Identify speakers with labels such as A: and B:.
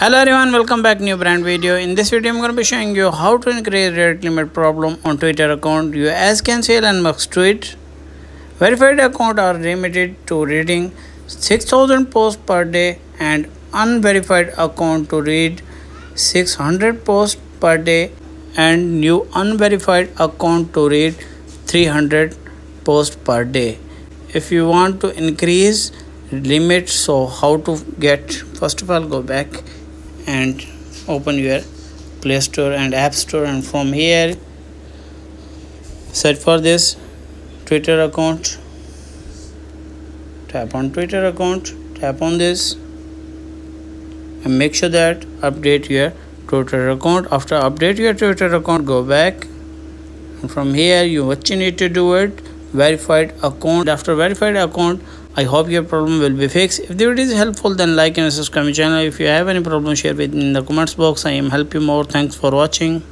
A: Hello everyone, welcome back new brand video. In this video I'm going to be showing you how to increase rate limit problem on Twitter account. You as can see Elon Musk's tweet. Verified account are limited to reading 6,000 posts per day and unverified account to read 600 posts per day and new unverified account to read 300 posts per day. If you want to increase limit, so how to get, first of all go back and open your Play Store and App Store, and from here search for this Twitter account. Tap on Twitter account, tap on this and make sure that update your Twitter account. After update your Twitter account, go back and from here what you need to do it verified account. After verified account, I hope your problem will be fixed. If the video is helpful, then like and subscribe my channel. If you have any problem, share with me in the comments box. I am help you more. Thanks for watching.